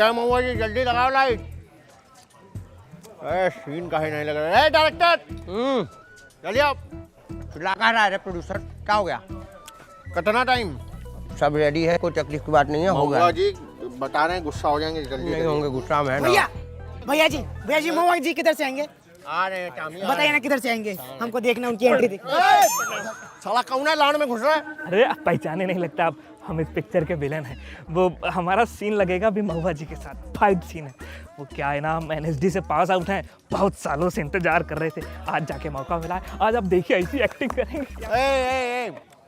है महुआ जी, जल्दी लगाओ लाइट। सीन काहे नहीं लग रहा है डायरेक्टर? चलिए आप। लगा रहा है प्रोड्यूसर, क्या हो गया? कितना टाइम? सब रेडी है, कोई तकलीफ की बात नहीं है, हो गया। महुआ जी बता रहे हैं गुस्सा हो जाएंगे, जल्दी नहीं होंगे, गुस्सा में है ना। भैया जी महुआ जी किधर से आएंगे? आ रहे हैं टामी, बताइए ना किधर से आएंगे, हमको देखना उनकी एंट्री देखना। साला कौन है लाड़ में घुस रहा है? अरे आप पहचाने नहीं लगता, आप हम इस पिक्चर के विलन हैं। वो हमारा सीन लगेगा अभी महुआ जी के साथ, फाइट सीन है। वो क्या है ना, हम NSD से पास आउट हैं, बहुत सालों से इंतजार कर रहे थे, आज जाके मौका मिला है। आज आप देखिए ऐसी एक्टिंग करेंगे।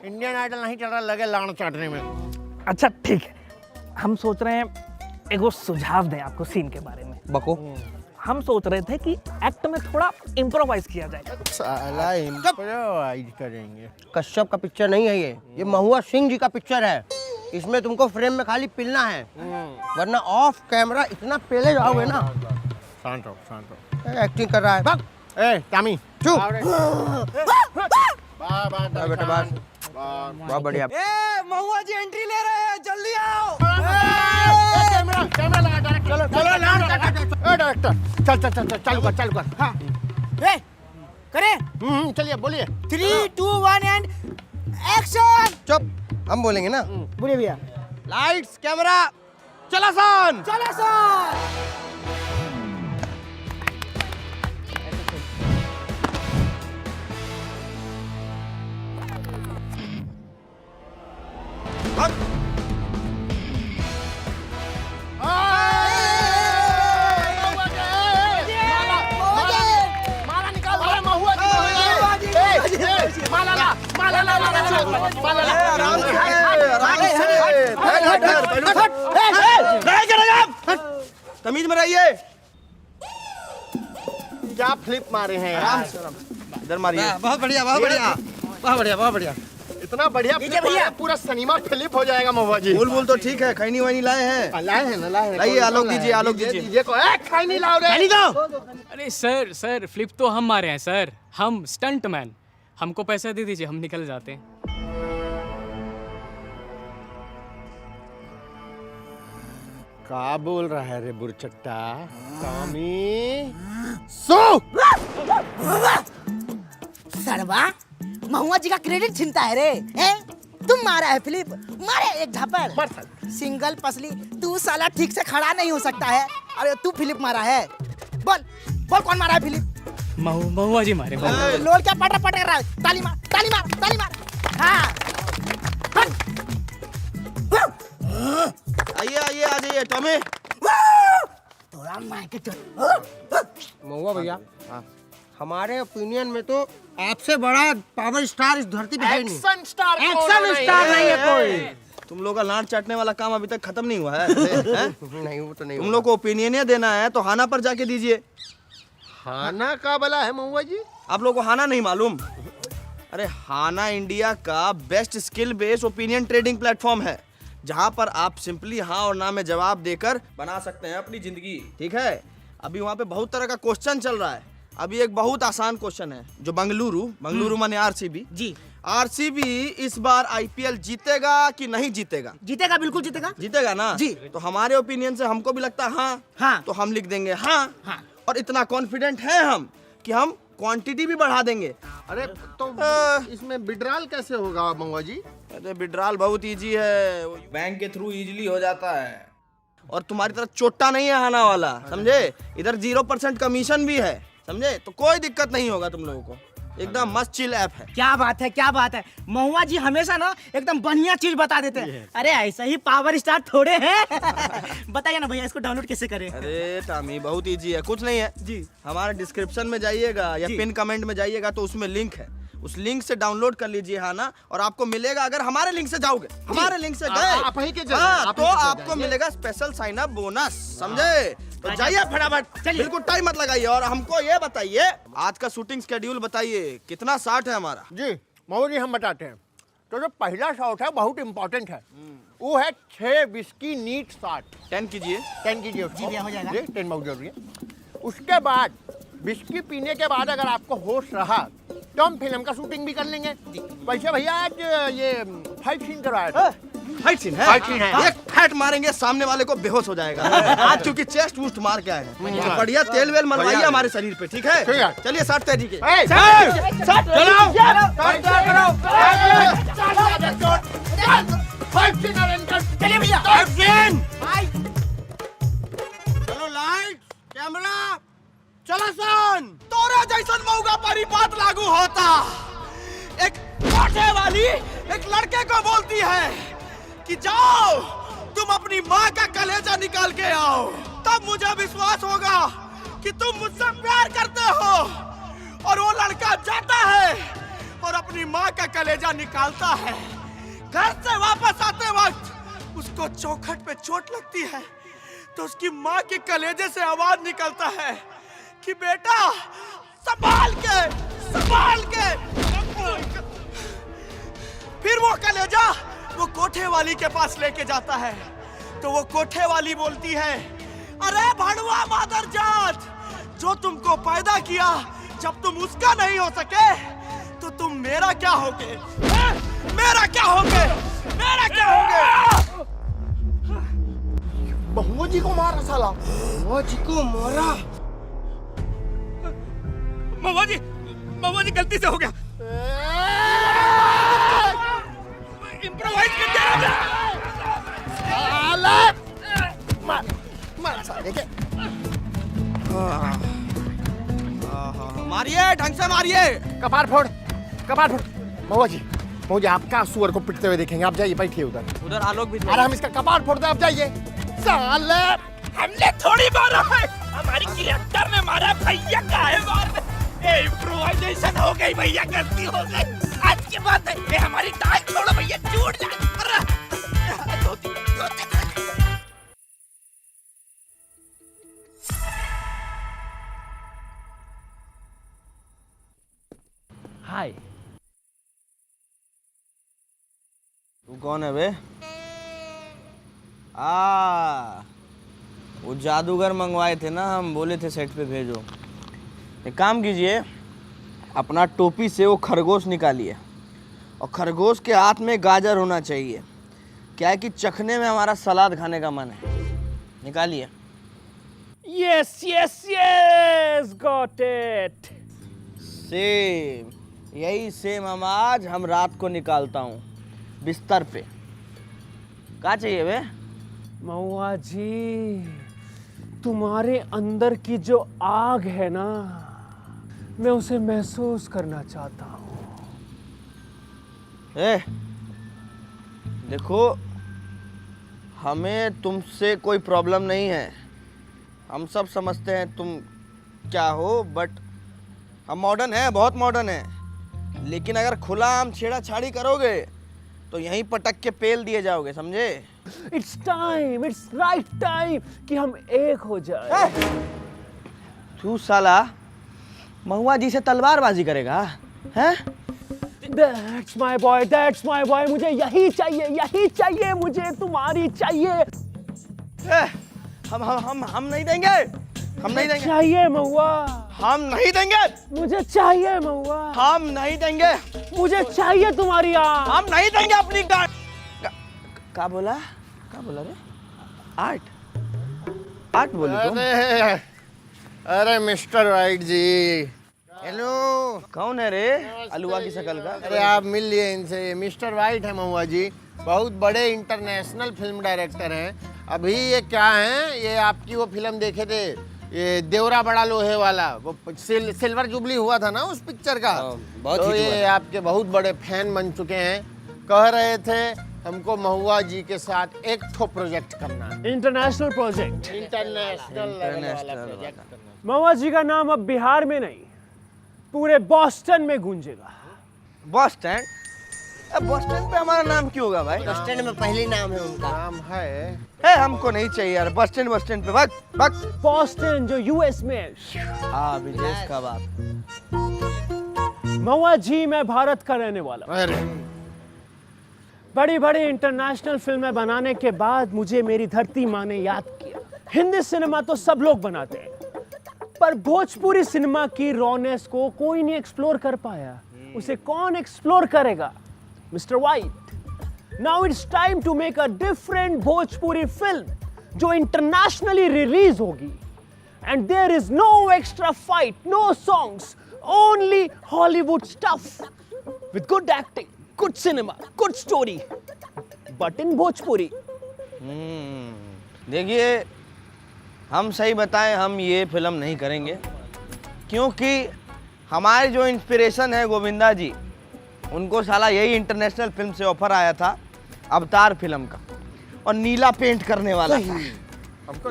इंडियन आइडल नहीं चल रहा, लगे लाड़ चाटने में। अच्छा ठीक है, हम सोच रहे हैं एक वो सुझाव दें आपको सीन के बारे में। बको। हम सोच रहे थे कि एक्ट में थोड़ा इम्प्रोवाइज किया जाए। साला इम्प्रोवाइज करेंगे। कश्यप का पिक्चर नहीं है ये महुआ सिंह जी का पिक्चर है। इसमें तुमको फ्रेम में खाली पिलना है, वरना ऑफ कैमरा इतना पेले जाओगे ना। शांत हो। एक्टिंग कर रहा है, भाग। टामी चुप। बेटा बस। बहुत बढ़िया। महुआ जी एंट्री ले रहे हैं, जल्दी आओ। कैमरा लगा डायरेक्टर। डायरेक्टर चालू कर। हाँ करें? चलिए बोलिए। 3, 2, 1 एंड एक्शन। चुप, हम बोलेंगे ना। बोलिए भैया। लाइट्स कैमरा चला सन। चलो सर। तमीज में रहिए। क्या फ्लिप मारे हैं आराम यार? से, इधर मारिए। बहुत बढ़िया, बहुत बढ़िया, बहुत बढ़िया, बहुत बढ़िया। इतना बढ़िया फ्लिप मारे, पूरा सिनेमा फ्लिप हो जाएगा महुआ जी। फूल तो ठीक है, खैनी वैनी लाए हैं। लाए हैं ना, लाए हैं। लाइए, आलोक दीजिए, आलोक दीजिए। दीजिए को खाई नहीं लाओ रे। अरे सर फ्लिप तो हम मारे हैं सर, हम स्टंट मैन। हमको पैसा दे दीजिए, हम निकल जाते हैं। क्या बोल रहा है रे बुरचट्टा? टामी सो सरवा, महुआ जी का क्रेडिट छीनता है रे। तुम मारा है फिलिप, मारे एक झापड़। सिंगल पसली, तू साला ठीक से खड़ा नहीं हो सकता है। अरे तू फिलिप मारा है, बोल कौन मारा है फिलिप? महुआ जी मारे। लोल क्या पट रहा है? ताली मार। हाँ आइए, आ जाइए टॉमी। तोरा मार के महुआ भैया, हमारे ओपिनियन में तो आपसे बड़ा पावर स्टार इस धरती पे है नहीं। एक्शन स्टार नहीं है कोई। तुम लोग का लांड चाटने वाला काम अभी तक खत्म नहीं हुआ है। नहीं, वो तो नहीं। तुम लोग को ओपिनियन देना है तो हाना पर जाके दीजिए। हाना का बला है महुआ जी? आप लोगों को हाना नहीं मालूम? अरे हाना इंडिया का best skill based opinion trading platform है, जहां पर आप सिंपली हाँ और ना में जवाब देकर बना सकते हैं अपनी जिंदगी। ठीक है, अभी वहां पे बहुत तरह का क्वेश्चन चल रहा है। अभी एक बहुत आसान क्वेश्चन है, जो बंगलुरु माने RCB जी। RCB इस बार IPL जीतेगा कि नहीं जीतेगा? जीतेगा, बिल्कुल जीतेगा ना जी। तो हमारे ओपिनियन से हमको भी लगता है हाँ, तो हम लिख देंगे हाँ। और इतना कॉन्फिडेंट है हम कि हम क्वांटिटी भी बढ़ा देंगे। अरे तो इसमें विड्रॉल कैसे होगा महुआ जी? अरे विड्रॉल बहुत इजी है, बैंक के थ्रू इजीली हो जाता है। और तुम्हारी तरह चोट्टा नहीं है हाना वाला, समझे? इधर 0% कमीशन भी है, समझे? तो कोई दिक्कत नहीं होगा तुम लोगों को। एकदम मस्त चिल ऐप है। क्या बात है। महुआ जी हमेशा ना एकदम बढ़िया चीज बता देते हैं। अरे ऐसा ही पावर स्टार थोड़े हैं। बताइए ना भैया, इसको डाउनलोड कैसे करें? अरे टामी, बहुत इजी है, कुछ नहीं है जी। हमारे डिस्क्रिप्शन में जाइएगा या पिन कमेंट में जाइएगा तो उसमें लिंक है, उस लिंक से डाउनलोड कर लीजिए हाना, और आपको मिलेगा। अगर हमारे लिंक से जाओगे, हमारे लिंक से गए तो आपको मिलेगा स्पेशल साइन अप बोनस, समझे? तो जाइए फटाफट, बिल्कुल टाइम मत लगाइए। और हमको ये बताइए, आज का शूटिंग स्केड्यूल बताइए, कितना शॉट है हमारा? जी महुआ जी हम बताते हैं। तो जो पहला शॉट है बहुत इंपॉर्टेंट है, वो है 6 विस्की नीट शॉट। 10 कीजिए। 10 कीजिए जी भैया, हो जाएगा। 10 बहुत जरूरी है। उसके बाद विस्की पीने के बाद अगर आपको होश रहा तो हम फिल्म का शूटिंग भी कर लेंगे। वैसे भैया आज ये 5 सीन करवाया था। फाइट सीन है। फाइट सीन है। एक फैट मारेंगे, सामने वाले को बेहोश हो जाएगा। आज क्योंकि चेस्ट वूस्ट मार के आए हैं, तो बढ़िया तेल वेल मलवाइए हमारे शरीर पे, ठीक है? ठीक है। चलिए 60 तेजी के। चलिए भैया। चलो लाइट कैमरा चलो सन। तोरा जैसन मौका पर ही बात लागू होता। एक कोठे वाली एक लड़के को बोलती है कि जाओ तुम अपनी माँ का कलेजा निकाल के आओ, तब मुझे विश्वास होगा कि तुम मुझसे प्यार करते हो। और वो लड़का जाता है और अपनी माँ का कलेजा निकालता है। घर से वापस आते वक्त उसको चौखट पे चोट लगती है, तो उसकी माँ के कलेजे से आवाज निकलता है कि बेटा संभाल के, संभाल के। फिर वो कलेजा वो कोठे वाली के पास लेके जाता है, तो वो कोठे वाली बोलती है, अरे भड़ुआ मादरजात, जो तुमको पैदा किया, जब तुम उसका नहीं हो सके तो तुम मेरा क्या होगे? मेरा क्या होगे? मेरा क्या होगे? बहुआ जी को मारा साला। वो जी को मारा। महुआ जी गलती से हो गया। इम्प्रोवाइज कर दिया। मार साले के। मारिए, ढंग से मारिए। कपार फोड़, कपार फोड़। बहुआ जी आपका सुअर को पिटते हुए देखेंगे। आप जाइए, बैठिए उधर। उधर आलोक भी अरे हम इसका कपार फोड़ते हैं, आप जाइए। साले हमने थोड़ी मारा है, हमारी कैरेक्टर ने मारा। भैया का है मार, इम्प्रोवाइजेशन हो गई भैया, गलती हो गई। आज की बात है, ये हमारी टांग छोड़ो भैया, छूट जाए। हाय, तू कौन है बे? वो जादूगर मंगवाए थे ना, हम बोले थे सेट पे भेजो। एक काम कीजिए, अपना टोपी से वो खरगोश निकालिए, और खरगोश के हाथ में गाजर होना चाहिए। क्या है कि चखने में हमारा सलाद खाने का मन है। निकालिए। Yes yes yes, got it. Same, यही सेम हम आज हम रात को निकालता हूँ बिस्तर पे। क्या चाहिए बे? महुआ जी, तुम्हारे अंदर की जो आग है ना, मैं उसे महसूस करना चाहता हूँ। देखो, हमें तुमसे कोई प्रॉब्लम नहीं है। हम सब समझते हैं तुम क्या हो, बट हम मॉडर्न हैं, बहुत मॉडर्न हैं। लेकिन अगर खुला आम छेड़ा-छाड़ी करोगे तो यहीं पटक के पेल दिए जाओगे, समझे? It's time, it's right time कि हम एक हो जाए। तू साला महुआ जी से तलवारबाजी करेगा, हैं? That's my boy, that's my boy। मुझे यही चाहिए, मुझे तुम्हारी चाहिए। हम नहीं देंगे, हम नहीं देंगे, चाहिए महुआ, हम नहीं देंगे, मुझे चाहिए महुआ, हम नहीं देंगे, मुझे चाहिए तुम्हारी आग। हम नहीं देंगे अपनी गांड। क्या बोला रे? आर्ट बोली तुम? अरे मिस्टर वाइट जी, हेलो। कौन है रे अलुआ की शक्ल का? अरे आप मिल लिए इनसे। मिस्टर वाइट है महुआ जी, बहुत बड़े इंटरनेशनल फिल्म डायरेक्टर हैं। अभी ये क्या हैं, ये आपकी वो फिल्म देखे थे, ये देवरा बड़ा लोहे वाला, वो सिल्वर जुबली हुआ था ना उस पिक्चर का। बहुत तो हिट हुआ ये था। आपके बहुत बड़े फैन बन चुके हैं। कह रहे थे हमको महुआ जी के साथ एक ठो प्रोजेक्ट करना है, इंटरनेशनल प्रोजेक्ट। इंटरनेशनल। महुआ जी का नाम अब बिहार में नहीं, पूरे बॉस्टन में गूंजेगा। Bus stand? बस स्टैंड पे हमारा नाम क्यों होगा भाई? बस स्टैंड में पहली नाम है उनका। नाम है। हमको नहीं चाहिए यार बस स्टैंड पे। भाग। बॉस्टन जो यूएस में है। हाँ, विदेश का बात। महुआ जी, मैं भारत का रहने वाला हूँ। अरे बड़ी बड़ी इंटरनेशनल फिल्में बनाने के बाद मुझे मेरी धरती माँ ने याद किया। हिंदी सिनेमा तो सब लोग बनाते हैं, पर भोजपुरी सिनेमा की रॉनेस को कोई नहीं एक्सप्लोर कर पाया। उसे कौन एक्सप्लोर करेगा? Mister white, Now it's time to make a different Bhojpuri film जो internationally release होगी. And there is no extra fight, no songs, only Hollywood stuff with good acting, good cinema, good story, but in Bhojpuri. देखिए, हम सही बताएं, हम ये film नहीं करेंगे क्योंकि हमारे जो इंस्पिरेशन है गोविंदा जी, उनको साला यही इंटरनेशनल फिल्म से ऑफर आया था अवतार फिल्म का, और नीला पेंट करने वाला था।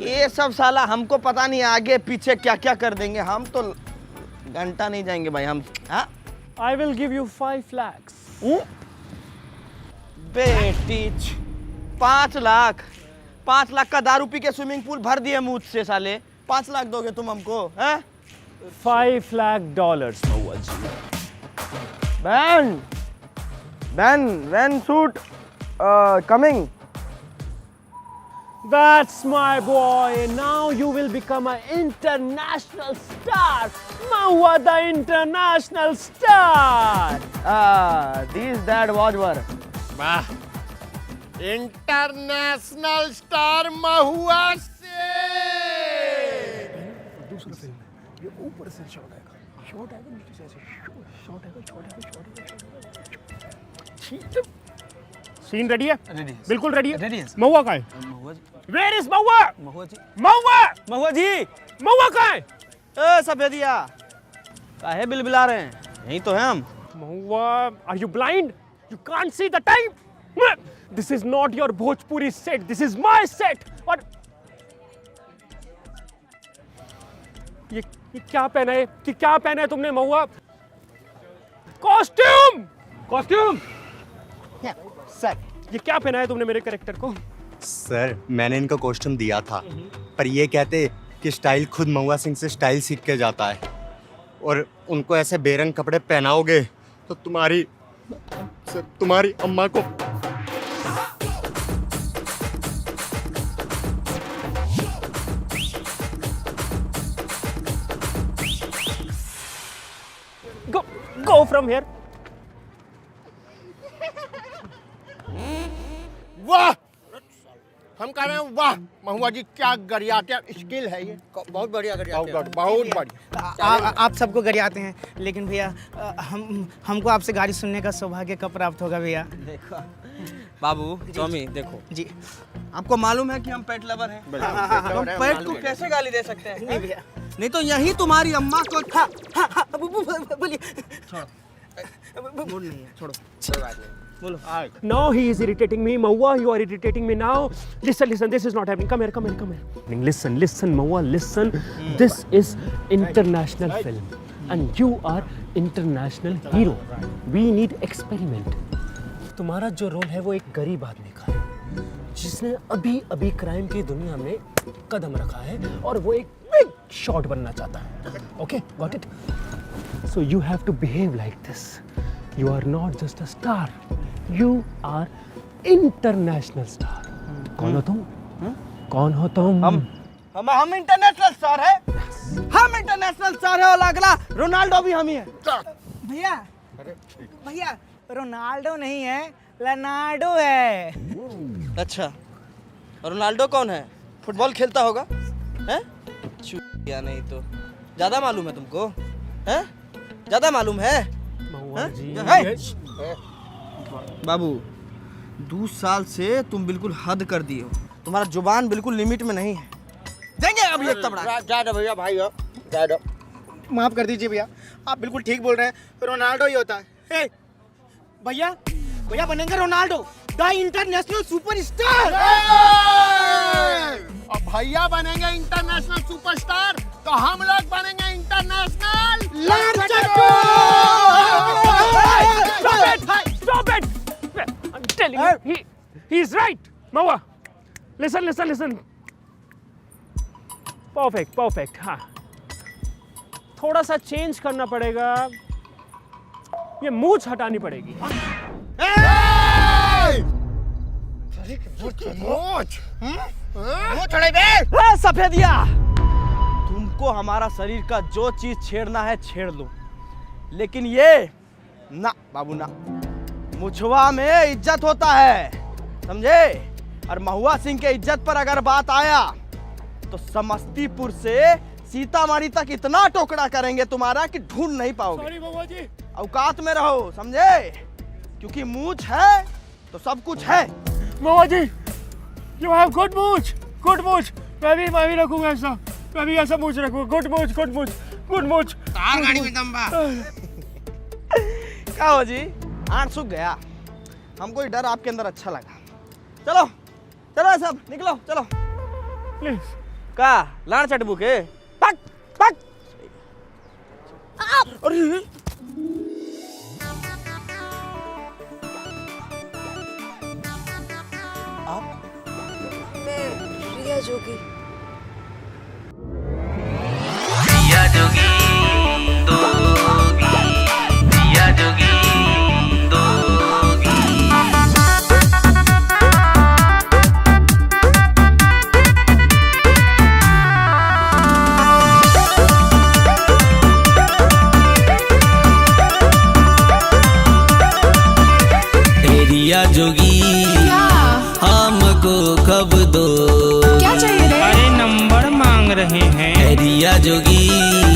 ये सब साला हमको पता नहीं आगे पीछे क्या क्या कर देंगे, हम तो घंटा नहीं जाएंगे भाई हम। हाँ I will give you 5 lakhs. बेटी 5 लाख का दारू पी के स्विमिंग पूल भर दिए मुझ से साले, 5 लाख दोगे तुम हमको? हैं? $5 lakh, Mahua ji. When shoot coming? That's my boy. Now you will become an international star. Mahua the international star. This that was war. वाह, इंटरनेशनल स्टार महुआ से। दूसरा फिल्म है, ये ऊपर से शॉट आएगा नीचे से शॉट आएगा। सीन रेडी है? बिल्कुल रेडी है। महुआ कहाँ है? Where is महुआ? महुआ कहाँ है? ए सफेदिया, काहे बिलबिला रहे हैं? यहीं तो हैं हम। महुआ, are you blind? You can't see the time? This is not your Bhojpuri set. This is my set. और ये क्या पहना है? क्या पहना है तुमने महुआ? कॉस्ट्यूम। सर, ये क्या पहना है तुमने मेरे कैरेक्टर को? सर, मैंने इनको कॉस्ट्यूम दिया था, पर ये कहते कि स्टाइल खुद महुआ सिंह से स्टाइल सीख के जाता है, और उनको ऐसे बेरंग कपड़े पहनाओगे तो तुम्हारी अम्मा को go from here. वाह, हम कह रहे हैं वाह महुआ जी, क्या गरियाते स्किल है ये। बहुत बढ़िया बहुत बढ़िया। आप सबको गरियाते हैं, लेकिन भैया हमको आपसे गाड़ी सुनने का सौभाग्य कब प्राप्त होगा भैया? देखो बाबू स्वामी, देखो जी, आपको मालूम है कि हम पेट लवर हैं। हम पेट को कैसे गाली दे सकते हैं? नहीं भैया। नहीं तो यही तुम्हारी अम्मा को। बोलिए। मूड नहीं है, छोड़ो। बोलो। Now he is irritating me. Mahua, you are irritating me now. Listen, this is not happening. Come here. Listen, Mahua, listen. This is international film. And you are international hero. We need experiment. तुम्हारा जो role है वो एक गरीब आदमी का है, जिसने अभी क्राइम की दुनिया में कदम रखा है, और वो एक बिग शॉट बनना चाहता है। Okay, got it? So you have to behave like this. You are not just a star. You are international star. कौन हो तुम? कौन हो तुम? हम इंटरनेशनल स्टार है। हम इंटरनेशनल स्टार है, और अगला रोनाल्डो भी हम ही है। भैया रोनाल्डो नहीं है, लेनार्डो है। अच्छा, रोनाल्डो कौन है? फुटबॉल खेलता होगा? हैं? या नहीं तो ज्यादा मालूम है तुमको? हैं? ज्यादा मालूम है? बाबू 2 साल से तुम बिल्कुल हद कर दिए हो, तुम्हारा जुबान बिल्कुल लिमिट में नहीं है। देंगे अभी एक तबड़ा। जा दो भैया, भाई हो जा दो। माफ कर दीजिए भैया, आप बिल्कुल ठीक बोल रहे हैं, रोनाल्डो ही होता है। भैया बनेंगे रोनाल्डो, द इंटरनेशनल सुपरस्टार। और भैया बनेंगे इंटरनेशनल सुपरस्टार, तो हम लोग बनेंगे international Stop it! I'm telling you, he's right. Mahua, listen. Perfect. हाँ, थोड़ा सा चेंज करना पड़ेगा, ये मूंछ हटानी पड़ेगी। सफेदिया, तुमको हमारा शरीर का जो चीज छेड़ना है छेड़ लो, लेकिन ये ना बाबू ना। मुछवा में इज्जत होता है, समझे? और महुआ सिंह के इज्जत पर अगर बात आया तो समस्तीपुर से सीतामढ़ी तक इतना टोकरा करेंगे तुम्हारा कि ढूंढ नहीं पाओगे। महुआ जी। औकात में रहो, समझे? क्योंकि मूछ है तो सब कुछ है। महुआ जी, यू हैव गुड मूछ, गुड मूछ। मैं भी रखूंगा ऐसा, मैं भी ऐसा मूछ रखूंगा। गुड मूछ, गुड मूछ, गुड मूछ। गाड़ी में दम बा। क्या हो जी, आंट सूख गया? हमको ये डर आपके अंदर अच्छा लगा। चलो चलो सब निकलो, चलो। प्लीज। का लाड़ चटबू के पक पक। अरे रिया जोगी। रिया जोगी हमको कब दो, क्या चाहिए रे? अरे नंबर मांग रहे हैं। रिया जोगी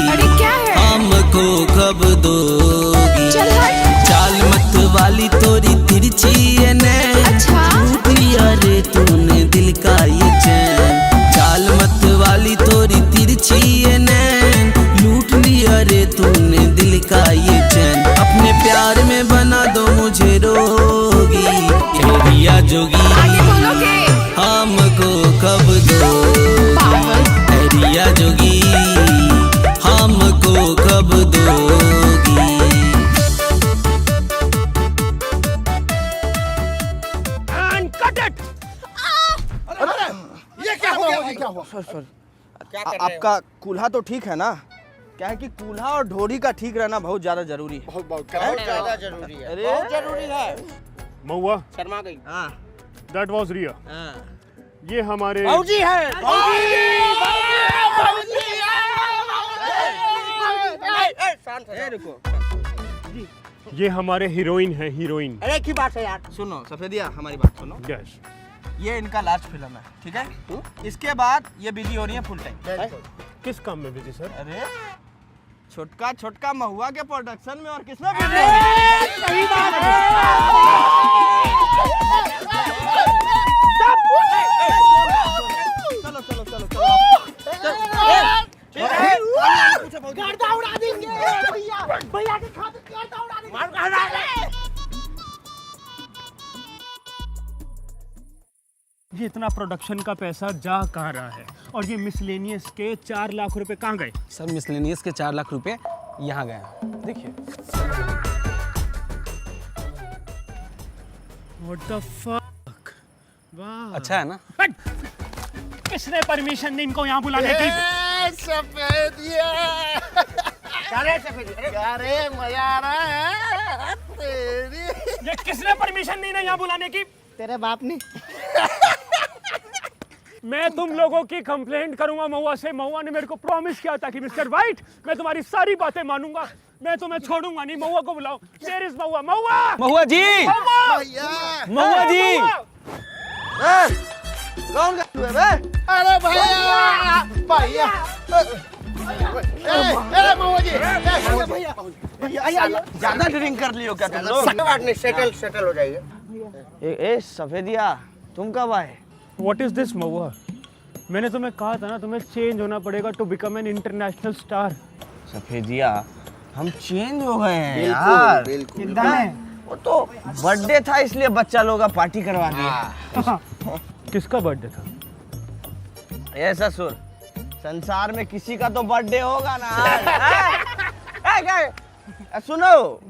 अरे क्या है? हमको कब दोगी? चल हट। चाल मत वाली तोरी तिरछी है नैन, अच्छा। लूट लिया रे तूने दिल का ये चैन। चाल मत वाली तोरी तिरछी है नैन, लूट लिया रे तूने दिल का ये चैन। अपने प्यार में बना दो मुझे रोगी, रिया जोगी आगे बोलोगे? हमको कब दो? रिया जोगी हमको कब दोगी? And cut it. ये क्या हो गया? क्या हुआ? आपका कूल्हा तो ठीक है ना? क्या है कि कूल्हा और ढोरी का ठीक रहना बहुत ज्यादा जरूरी है। बहुत ज्यादा जरूरी है। अरे बहुत जरूरी है। महुआ, शर्मा गई। हाँ that was रिया। हाँ। ये हमारे भाऊजी है। रुको, ये हमारे हीरोइन है, हीरोइन। अरे की बात है यार। सुनो सफेदिया, हमारी बात सुनो। यस। ये इनका लास्ट फिल्म है, ठीक है? इसके बाद ये बिजी हो रही है फुल टाइम। किस काम में बिजी सर? अरे छोटका छोटका महुआ के प्रोडक्शन में और किसमें बिजी हो रही है? चलो चलो चलो चलो। गर्दा उड़ा देंगे भैया, भैया के खातिर गर्दा उड़ा देंगे। ये इतना प्रोडक्शन का पैसा जा कहाँ रहा है? और ये मिसलेनियस के 4 लाख रुपए कहाँ गए? सर मिसलेनियस के 4 लाख रुपए यहाँ गए, देखिए। What the fuck? वाह। अच्छा है ना? किसने परमिशन दी इनको यहाँ बुलाने की? सफेदिया। अरे मजा आ रहा है तेरी। ये किसने परमिशन दी ना यहाँ बुलाने की? तेरे बाप ने। मैं तुम लोगों की कंप्लेंट करूंगा महुआ से। महुआ ने मेरे को प्रॉमिस किया था कि मिस्टर वाइट, मैं तुम्हारी सारी बातें मानूंगा, मैं तुम्हें छोड़ूंगा नहीं। महुआ को बुलाओ। Where is महुआ? महुआ! महुआ जी, महुआ जी। कौन गए हुए बे? अरे भैया भैया। अरे महुआ जी। भैया ज्यादा ड्रिंक कर लियो क्या तुम लोग? सेटल हो जाइए। ए सफेदिया, तुम कब आए? What is this महुआ? मैंने तुम्हें कहा था ना, तुम्हें चेंज होना पड़ेगा to become an international star. Safediya, हम चेंज हो गए हैं यार। बिल्कुल। वो तो बर्थडे था इसलिए बच्चा लोग का पार्टी करवा दिया। किसका बर्थडे था? ए ससुर, संसार में किसी का तो बर्थडे होगा ना। क्या? सुनो,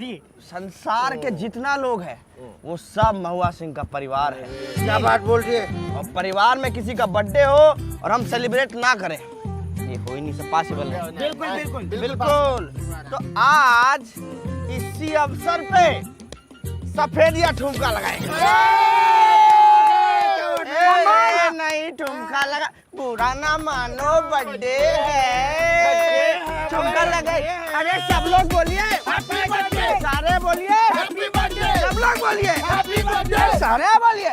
संसार के जितना लोग हैं वो सब महुआ सिंह का परिवार है। क्या बात बोल रही है? और परिवार में किसी का बर्थडे हो और हम सेलिब्रेट ना करें, ये हो ही नहीं सब पॉसिबल है। बिल्कुल बिल्कुल बिल्कुल। तो आज इसी अवसर पे सफेदिया ठुमका लगाएंगे। नहीं ठुमका लगा, बुरा ना मानो, बर्थडे है। ठुमका लगाए। अरे सब लोग बोलिए, सारे बोलिए, लोग बोलिए सारे बोलिए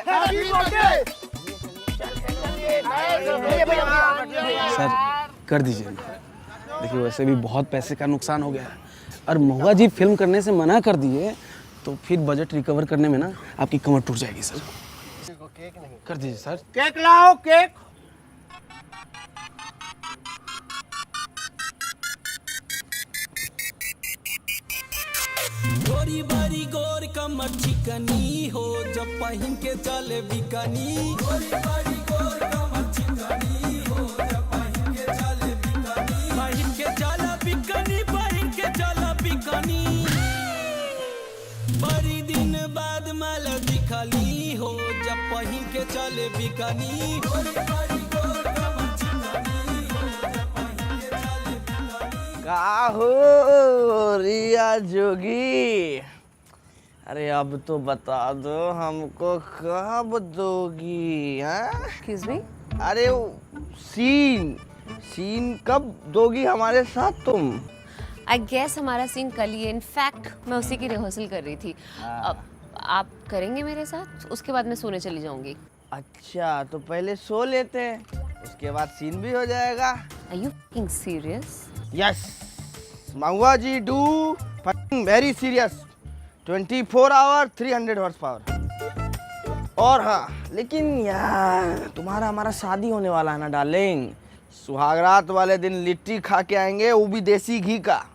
सर कर दीजिए ना। देखिए वैसे भी बहुत पैसे का नुकसान हो गया है और महुआ जी फिल्म करने से मना कर दिए तो फिर बजट रिकवर करने में ना आपकी कमर टूट जाएगी सर। कर दीजिए सर। केक लाओ केक। गोरी बारी गोर कमर चिकनी हो जब पहन के चले बिकनी। गोरी बारी गोर कमर चिकनी हो जब पहन के चले बिकनी। पहन के चला बिकनी पहन के चला बिकनी। बड़ी दिन बाद माल दिखली हो जब पहन के चले बिकनी। गोरी बारी गोर कमर चिकनी हो जब पहन के चले बिकनी। का हो रिया जोगी, अरे अब तो बता दो हमको कब दोगी? हाँ एक्सक्यूज मी। अरे सीन कब दोगी हमारे साथ तुम? आई गेस हमारा सीन कल ही है। इनफैक्ट मैं उसी की रिहर्सल कर रही थी। अब आप करेंगे मेरे साथ, उसके बाद मैं सोने चली जाऊंगी। अच्छा तो पहले सो लेते हैं, उसके बाद सीन भी हो जाएगा। Are you fucking serious? Yes Mahua ji do very serious. 24 hour 300 horse power. और हाँ लेकिन यार तुम्हारा हमारा शादी होने वाला है ना डार्लिंग। सुहागरात वाले दिन लिट्टी खा के आएंगे, वो भी देसी घी का,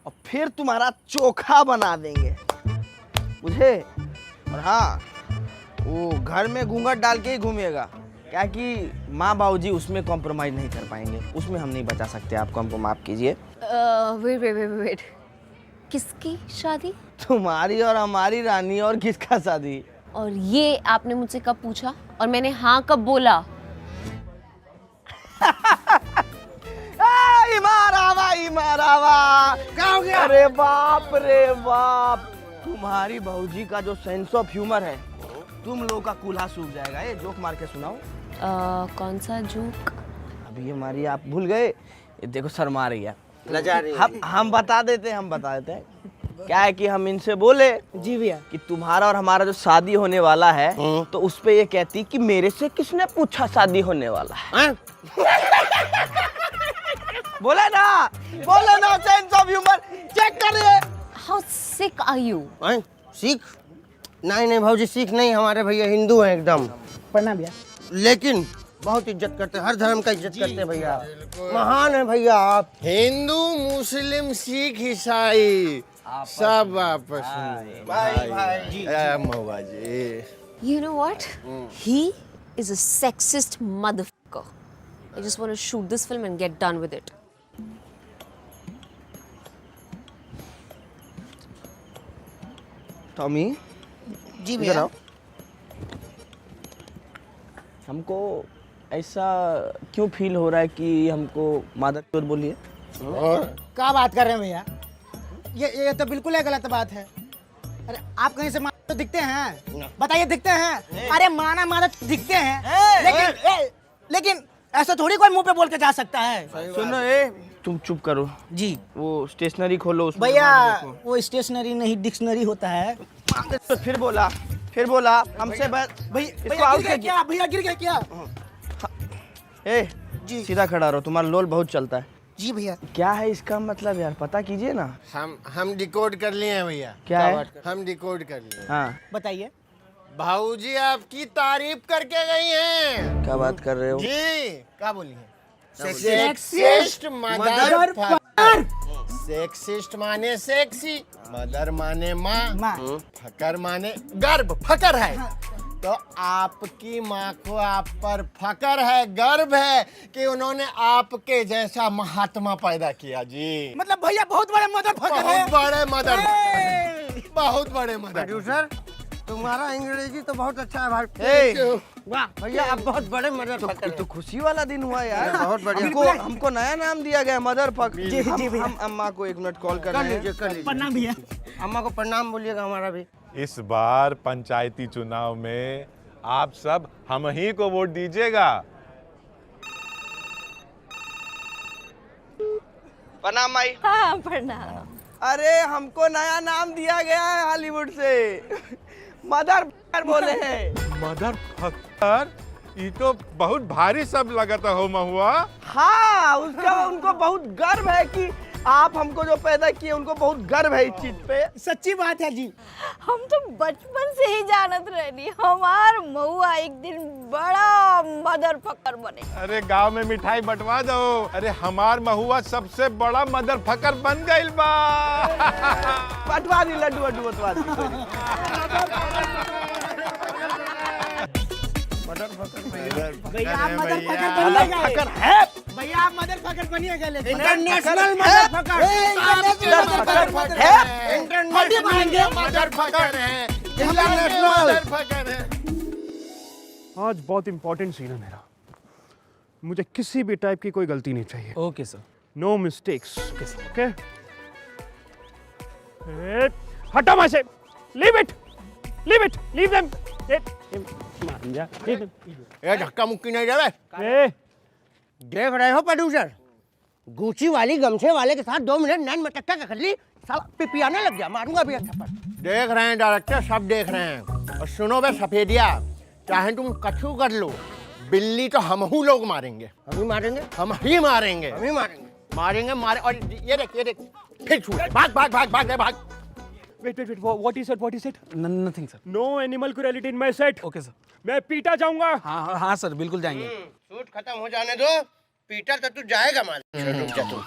और फिर तुम्हारा चोखा बना देंगे, बुझे? और हाँ वो घर में घूंघट डाल के ही घूमेगा, क्या कि माँ बाबूजी उसमें कॉम्प्रोमाइज़ नहीं कर पाएंगे, उसमें हम नहीं बचा सकते। आपको हमको माफ़ कीजिए। वेट वेट वेट वेट, किसकी शादी? तुम्हारी और हमारी रानी, और किसका शादी? और ये आपने मुझसे कब पूछा और मैंने हाँ कब बोला? मारावा क्या हो गया? अरे बाप रे बाप, तुम्हारी बहूजी का जो सेंस ऑफ ह्यूमर है, तुम लोगों का कूल्हा सूख जाएगा। ये जोक मार के सुनाओ। कौन सा जोक? अभी हमारी आप भूल गए? ये देखो शर्मा रही है, लजा रही है। हम बता देते हैं। क्या है कि हम इनसे बोले जी भैया कि तुम्हारा और हमारा जो शादी होने वाला है, तो उस पे ये कहती कि मेरे से किसने पूछा शादी होने वाला है? बोला ना सेंस ऑफ ह्यूमर चेक करिए। How sick are you? Sikh? नहीं भाजी सिख नहीं, हमारे भैया हिंदू हैं एकदम। प्रणाम भैया। लेकिन बहुत इज्जत करते हैं, हर धर्म का इज्जत करते हैं भैया। महान है भैया आप। हिंदू मुस्लिम सिख ईसाई सब आपस में भाई। महुआ जी, You know what? He is a sexist motherfucker. I just want to shoot this film and get done with it. Tommy ji इधर भैया। आओ। हमको ऐसा क्यों फील हो रहा है कि हमको मादर चोर बोलिए? क्या बात कर रहे हैं भैया? ये तो बिल्कुल है गलत बात है। अरे आप कहीं से तो दिखते हैं? बताइए दिखते हैं? अरे माना दिखते हैं, लेकिन ऐसा थोड़ी कोई मुंह पे बोल के जा सकता है। सुनो तुम चुप करो जी। वो स्टेशनरी खोलो उसमें भैया देखो। वो स्टेशनरी नहीं डिक्शनरी होता है। तो फिर बोला हमसे भैया गिर गया क्या? जी सीधा खड़ा रहो, तुम्हारा लोल बहुत चलता है। जी भैया। क्या है इसका मतलब यार, पता कीजिए ना। हम डिकोड कर लिए हैं भैया। क्या है? हम डिकोड कर लिए। हाँ बताइए। भाऊजी आपकी तारीफ करके गई हैं। क्या बात कर रहे हो? जी क्या बोली है? Sexist mother fucker. सेक्सिस्ट माने सेक्सी, मदर माने माँ, फकर माने गर्भ, फकर है। तो आपकी माँ को आप पर फकर है, गर्व है कि उन्होंने आपके जैसा महात्मा पैदा किया। जी मतलब भैया बहुत बड़े मदर फकर है। बहुत बड़े मदर। प्रोड्यूसर तुम्हारा अंग्रेजी तो बहुत अच्छा है भाई। वाह भैया आप बहुत बड़े मदर फकर। तो खुशी वाला दिन हुआ यार। बहुत बढ़िया। हमको नया नाम दिया गया मदर फक। जी भैया। हम अम्मा को 1 मिनट कॉल कर रहे हैं। प्रणाम भैया। अम्मा को प्रणाम बोलिएगा हमारा भी। इस बार पंचायती चुनाव में आप सब हम ही को वोट दीजिएगा। प्रणाम माई। हाँ प्रणाम। अरे हमको नया नाम दिया गया है हॉलीवुड से। मदर बोले हैं। मदर फकर, ये तो बहुत भारी शब्द लगता हो महुआ। हाँ, उसका उनको बहुत गर्व है कि आप हमको जो पैदा किए, उनको बहुत गर्व है इस चीज पे। सच्ची बात है जी। हम तो बचपन से ही जानत रहनी हमार महुआ एक दिन बड़ा मदर फकर बने। अरे गांव में मिठाई बंटवा दो। अरे हमार महुआ सबसे बड़ा मदर फकर बन गइल बा। बंटवा दी लड्डू वड्डू बंटवा दी। भैया आप मदर फकर बनिएगा। भैया आप मदर फकर बनिएगा। International mother fucker. Mother fucker है। मदर फकर है। आज बहुत इंपॉर्टेंट सीन है मेरा। मुझे किसी भी टाइप की कोई गलती नहीं चाहिए। Okay sir. No mistakes. Okay हटा वहां से। Leave it leave them. ये धक्का मुक्की नहीं देवे। देख रहे हो प्रोड्यूसर, गुची वाली गमछे वाले के साथ 2 मिनट नैन मटक्का कर ली, साला पिपियाने लग गया। मारूंगा भी अच्छा पर। देख रहे हैं डायरेक्टर, सब देख रहे हैं। और सुनो बे सफेदिया, चाहे तुम कछु कर लो, बिल्ली तो हम ही लोग मारेंगे। हम ही मारेंगे। हम ही मारेंगे। हम ही मारेंगे। मारेंगे मारे। और ये देख फिर छूट। भाग भाग भाग भाग भाग। Wait what is it? Nothing sir. No animal cruelty in my set. Okay sir. मैं पीटा जाऊंगा। हाँ सर, बिल्कुल जाएंगे। शूट खत्म हो जाने दो, पीटर तो तू जाएगा मार। रुक जा तू।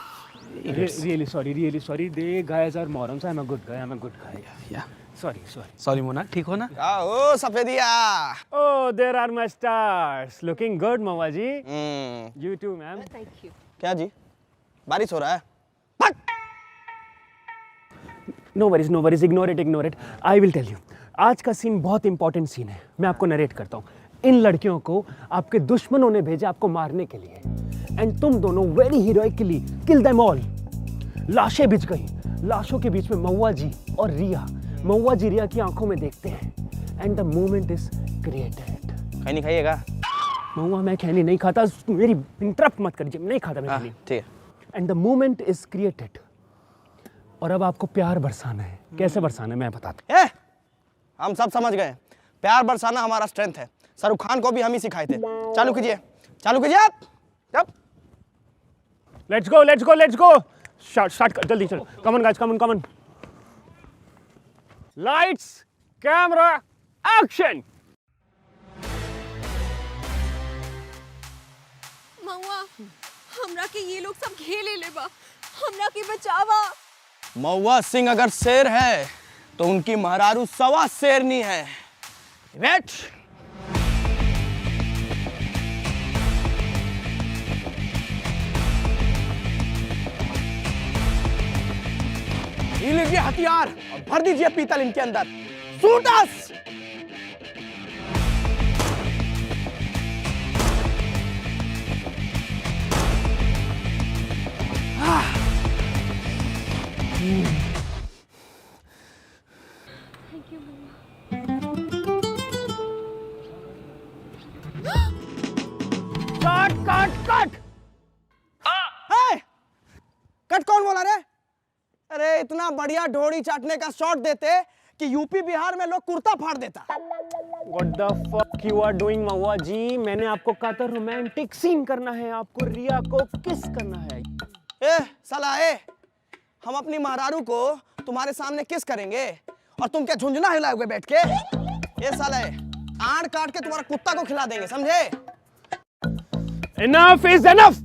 Really sorry. They guys are morons. I'm a good guy. या Sorry. मोना, ठीक हो ना? ओ सफेदिया। Oh, there are my stars. Looking good, Mama ji. You too, ma'am. क्या जी, बारिश हो रहा है? No worries. Ignore it. I will tell you. आज का सीन बहुत इंपॉर्टेंट सीन है। मैं आपको नरेट करता हूँ। इन लड़कियों को आपके दुश्मनों ने भेजा आपको मारने के लिए। एंड तुम दोनों very heroically kill them all. लाशें बिछ गई। लाशों के बीच में महुआ जी और रिया। महुआ जी रिया की आंखों में देखते हैं। And the moment is created. खैनी खाइएगा? महुआ मैं खैनी नहीं खाता। मेरी इंटरप्ट मत करिए। नहीं खाता मैं खैनी। ठीक है। And the moment is created. और अब आपको प्यार बरसाना है। कैसे बरसाना है मैं बताता हूँ। हम सब समझ गए। प्यार बरसाना हमारा स्ट्रेंथ है। शाहरुख खान को भी हम ही सिखाए थे। चालू कीजिए आप। Let's go. स्टार्ट कर जल्दी चलो। Come on guys, come on. Lights, camera, action. महुआ हमरा के ये लोग सब घेले लेबा, हमरा के बचावा। महुआ सिंह अगर शेर है तो उनकी महरारू सवा शेरनी है। वेट। लीजिए हथियार और भर दीजिए पीतल इनके अंदर। शूट अस। कट कौन बोला रे? अरे इतना बढ़िया ढोड़ी चाटने का शॉट देते कि यूपी बिहार में लोग कुर्ता फाड़ देता। What the fuck you are doing महुआ जी? मैंने आपको कहा था रोमांटिक सीन करना है। आपको रिया को किस करना है। साला हम अपनी महरारू को तुम्हारे सामने किस करेंगे और तुम क्या झुंझुना हिलाए हुए बैठ के? साले आड़ काट के तुम्हारा कुत्ता को खिला देंगे, समझे? Enough is enough।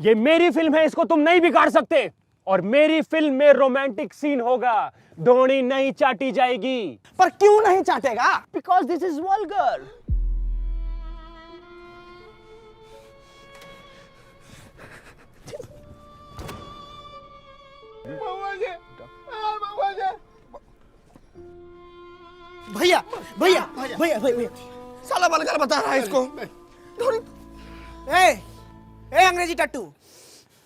ये मेरी फिल्म है, इसको तुम नहीं बिगाड़ सकते। और मेरी फिल्म में रोमांटिक सीन होगा। धोनी नहीं चाटी जाएगी। पर क्यों नहीं चाटेगा? Because this is vulgar। भैया साला बलगर बता रहा है इसको। ए अंग्रेजी टट्टू,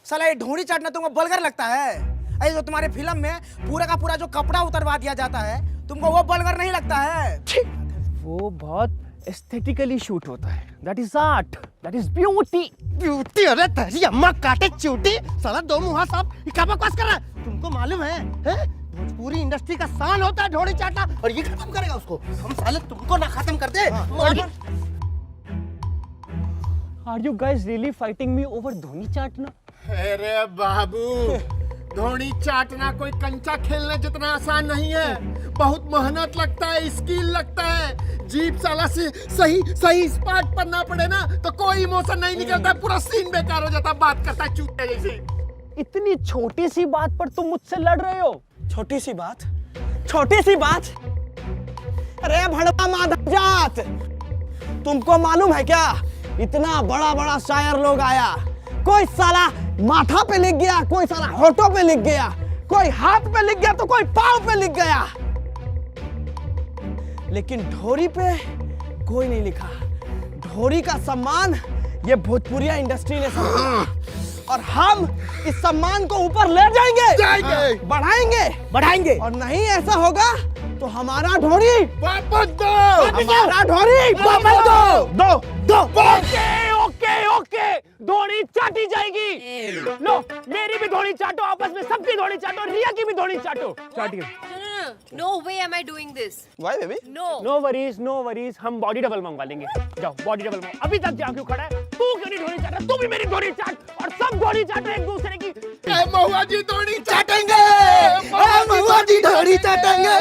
साला ये ढोंडी चाटना तुमको बलगर लगता है? ऐसे जो तुम्हारे फिल्म में पूरा का पूरा जो कपड़ा उतरवा दिया जाता है, तुमको वो बलगर नहीं लगता है? वो बहुत एस्थेटिकली शूट होता है। That is art, that is beauty. Beauty? अरे तेरी अम्मा काटे चूटी। साला दो मुहा साहब क्या बकवास कर रहा है? तुमको मालूम है भोजपुरी इंडस्ट्री का शान होता है ढोड़ी चाटना, और ये खत्म करेगा उसको। हम साले तुमको ना खत्म कर दे। Are you guys really fighting me over Dhoni चाटना? अरे बाबू, धोनी चाटना कोई कंचा खेलने जितना आसान नहीं है। बहुत मेहनत लगता है, स्किल लगता है। जीप साला से सही स्पॉट पर ना पड़े ना तो कोई इमोशन नहीं निकलता, पूरा सीन बेकार हो जाता, बात करता है चूते जैसे। इतनी छोटी सी बात पर तुम मुझसे लड़ रहे हो? छोटी सी बात? छोटी सी बात? अरे भड़वा माधव जात, तुमको मालूम है क्या, इतना बड़ा बड़ा शायर लोग आया, कोई साला माथा पे लिख गया, कोई साला होठों पे लिख गया, कोई हाथ पे लिख गया तो कोई पाँव पे लिख गया, लेकिन ढोरी पे कोई नहीं लिखा। ढोरी का सम्मान ये भोजपुरिया इंडस्ट्री ने संभाला, और हम इस सम्मान को ऊपर ले जाएंगे, बढ़ाएंगे, और नहीं ऐसा होगा तो हमारा ढोरी वापस दो, हमारा ढोरी वापस दो। ओके, धोनी चाटी जाएगी। लो, मेरी भी धोनी चाटो, आपस में सबकी धोनी चाटो, रिया की भी धोनी चाटो। चाटिए। No way am I doing this. Why baby? No worries, हम बॉडी डबल मंगवा लेंगे। जाओ बॉडी डबल मंगवा। अभी तक क्या क्यों खड़ा है? तू क्यों नहीं धोनी चाटा? तू भी मेरी धोनी चाट, और सब धोनी चाटो एक दूसरे की। महुआ जी धोनी चाटेंगे, महुआ जी धोनी चाटेंगे,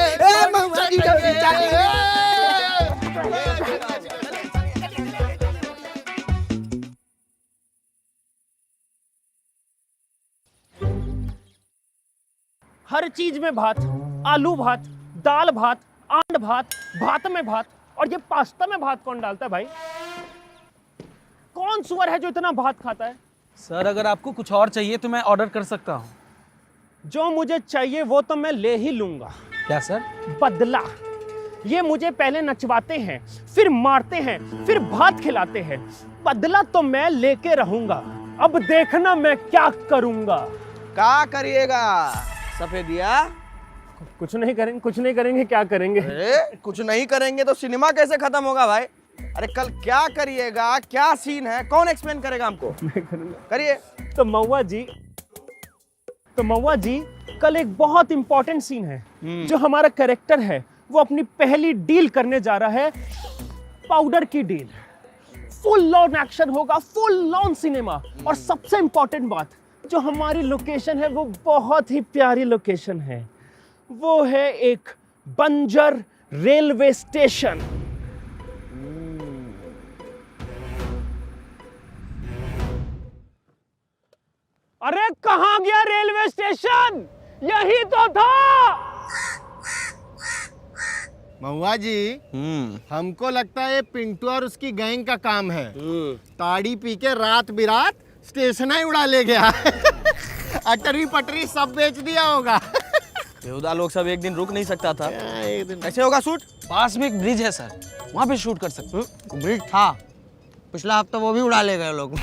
महुआ जी धोनी चाटेंगे। हर चीज में भात, आलू भात, दाल भात, आंड भात, भात में भात, और ये पास्ता में भात कौन डालता है भाई? कौन सुअर है जो इतना भात खाता है? सर अगर आपको कुछ और चाहिए तो मैं ऑर्डर कर सकता हूँ। जो मुझे चाहिए वो तो मैं ले ही लूंगा। क्या सर? बदला। ये मुझे पहले नचवाते हैं, फिर मारते हैं, फिर भात खिलाते हैं। बदला तो मैं लेके रहूंगा। अब देखना मैं क्या करूंगा। क्या करिएगा सफेदिया? कुछ नहीं करेंगे, क्या करेंगे? अरे कुछ नहीं करेंगे तो सिनेमा कैसे खत्म होगा भाई? अरे कल क्या करिएगा, क्या सीन है, कौन एक्सप्लेन करेगा हमको? करिए। तो महुआ जी कल एक बहुत इंपॉर्टेंट सीन है। जो हमारा कैरेक्टर है वो अपनी पहली डील करने जा रहा है, पाउडर की डील। फुल ऑन एक्शन होगा, फुल ऑन सिनेमा। और सबसे इंपॉर्टेंट बात, जो हमारी लोकेशन है वो बहुत ही प्यारी लोकेशन है। वो है एक बंजर रेलवे स्टेशन। अरे कहां गया रेलवे स्टेशन? यही तो था। महुआ जी, हमको लगता है ये पिंटू और उसकी गैंग का काम है। ताड़ी पी के रात बिरात स्टेशन ही उड़ा ले गया। अटरी पटरी सब बेच दिया होगा। बेहुदा लोग सब एक दिन रुक नहीं सकता था। एक दिन कैसे होगा शूट? पास में एक ब्रिज है सर, वहाँ पे शूट कर सकते हैं। ब्रिज था, पिछला हफ्ता वो भी उड़ा ले गए लोग।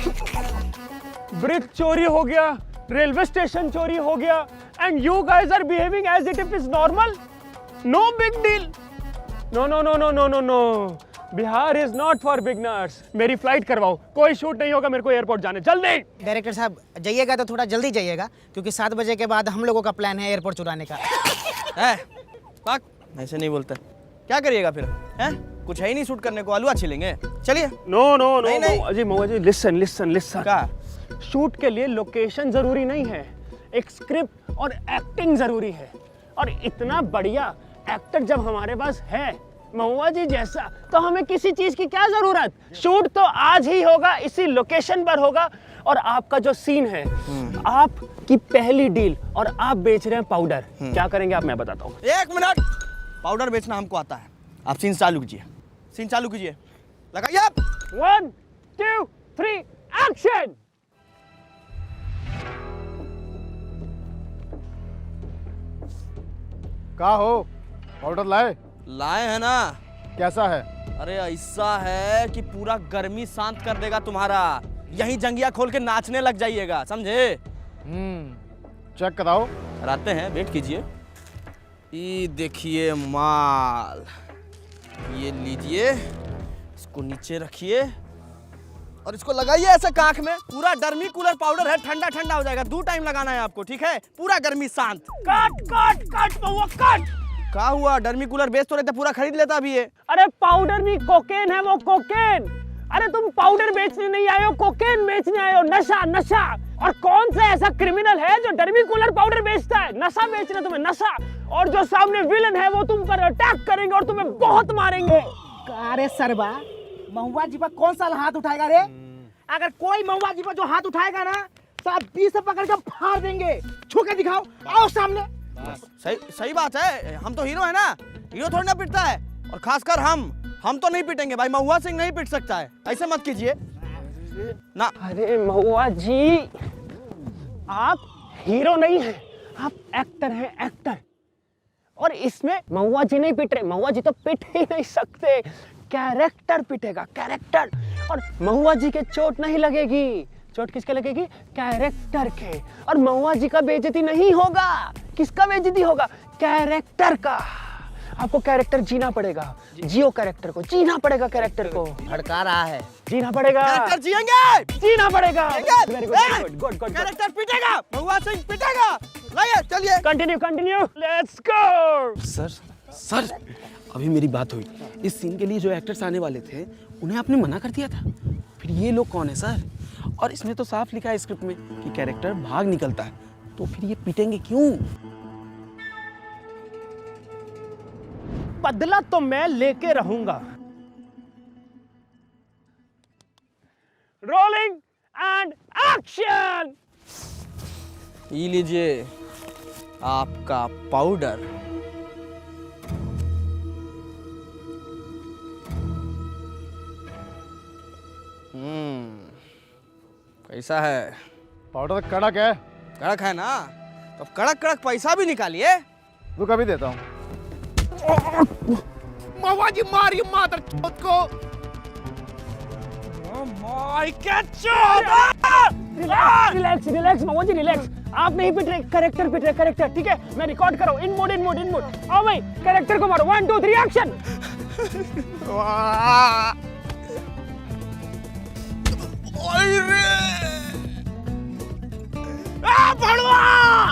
ब्रिज चोरी हो गया, रेलवे स्टेशन चोरी हो गया, and you guys are behaving as it is normal. No big deal. No, Bihar is not for beginners. मेरी फ्लाइट करवाओ, कोई शूट नहीं होगा, मेरे को एयरपोर्ट जाने जल्दी। डायरेक्टर साहब जाइएगा तो थोड़ा जल्दी जाइएगा, क्योंकि 7 बजे के बाद हम लोगों का प्लान है एयरपोर्ट चुराने का। पाक ऐसे नहीं बोलता। क्या करिएगा फिर? हैं? कुछ है ही नहीं शूट करने को, आलू छिलेंगे। चलिए। नो नहीं। महुआ जी लिसन। क्या? शूट के लिए लोकेशन जरूरी नहीं है, एक स्क्रिप्ट और एक्टिंग जरूरी है। और इतना बढ़िया एक्टर जब हमारे पास है, महुआ जी जैसा, तो हमें किसी चीज की क्या जरूरत? शूट तो आज ही होगा, इसी लोकेशन पर होगा। और आपका जो सीन है, आपकी पहली डील, और आप बेच रहे हैं पाउडर। क्या करेंगे आप, मैं बताता हूँ। 1 मिनट। पाउडर बेचना हमको आता है। आप सीन चालू कीजिए। लगाइए। 1 2 3 एक्शन। का हो, पाउडर लाए हैं ना। कैसा है? अरे ऐसा है कि पूरा गर्मी शांत कर देगा तुम्हारा। यहीं जंगिया खोल के नाचने लग जाइएगा, समझे? चेक कराओ। कराते हैं, वेट कीजिए। ये देखिए माल, ये लीजिए, इसको नीचे रखिए। और इसको लगाइए ऐसे काख में, पूरा डर्मी कूलर पाउडर है, ठंडा ठंडा हो जाएगा। 2 टाइम लगाना है आपको, ठीक है? पूरा गर्मी शांत। कट कट कट महुआ कट। क्या हुआ? डर्मी कूलर बेच तो रहे थे, पूरा खरीद लेता अभी ये। अरे पाउडर नहीं, कोकेन है वो, कोकेन। अरे तुम पाउडर बेचने नहीं आए हो, कोकेन बेचने आए हो। नशा नशा। और कौन सा ऐसा क्रिमिनल है जो डर्मी कूलर पाउडर बेचता है? नशा बेचना तुम्हें, नशा। और जो सामने विलन है वो तुम पर अटैक करेंगे और तुम्हें बहुत मारेंगे। अरे सरबा, महुआ जी पर कौन सा हाथ उठाएगा रे? अगर कोई महुआ जी पर जो हाथ उठाएगा ना, साहब 20 से पकड़ कर फाड़ देंगे। छू के दिखाओ, आओ सामने। सही सही बात है, हम तो हीरो है ना, हीरो थोड़ी ना पिटता है। और खासकर हम तो नहीं पिटेंगे भाई, महुआ सिंह नहीं पिट सकता है, ऐसे मत कीजिए ना। अरे महुआ जी, आप हीरो नहीं हैं, आप एक्टर हैं, एक्टर। और इसमें महुआ जी नहीं पिट रहे, महुआ जी तो पिट ही नहीं सकते, कैरेक्टर पिटेगा, कैरेक्टर। और महुआ जी के चोट नहीं लगेगी, चोट किसके लगेगी? कैरेक्टर के। और महुआ जी का बेइज्जती नहीं होगा, किसका बेइज्जती होगा? कैरेक्टर का। आपको कैरेक्टर जीना पड़ेगा, जियो कैरेक्टर को, जीना पड़ेगा कैरेक्टर को। भड़का रहा है। जीना पड़ेगा, कैरेक्टर जिएंगे, जीना पड़ेगा। जिएंगे। Good good good. कैरेक्टर पिटेगा, महुआ सिंह पिटेगा। लाइए चलिए, continue continue, let's go. Sir अभी मेरी बात हुई, इस सीन के लिए जो एक्टर्स आने वाले थे उन्हें आपने मना कर दिया था। फिर ये लोग कौन है सर? और इसमें तो साफ लिखा है स्क्रिप्ट में कि कैरेक्टर भाग निकलता है, तो फिर ये पिटेंगे क्यों? बदला तो मैं लेके रहूंगा। Rolling and action. ये लीजिए आपका पाउडर। कैसा है? पाउडर कड़क है। कड़क है ना, तो कड़क कड़क पैसा भी निकालिए। रुक अभी देता हूँ। महुआ जी मारी मादर चौथ को। रिलैक्स रिलैक्स महुआ जी, रिलैक्स। आप नहीं पिट रहे, कैरेक्टर पिट रहे, कैरेक्टर। ठीक है, मैं रिकॉर्ड करो। In mode in mode in mode. आओ भाई, कैरेक्टर को मारो। 1 2 3 एक्शन।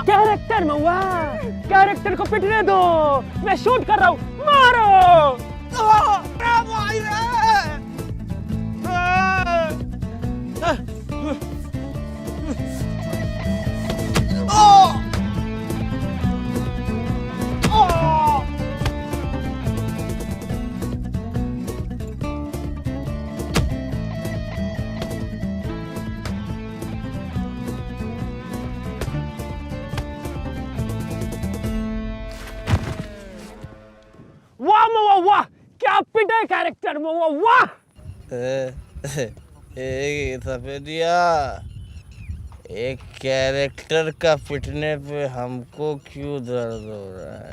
कैरेक्टर महुआ, कैरेक्टर को पिटने दो, मैं शूट कर रहा हूँ। मारो। वाह महुआ वाह, क्या पिटे कैरेक्टर महुआ, वाह। सफेदिया, एक कैरेक्टर का पिटने पे हमको क्यों दर्द हो रहा है?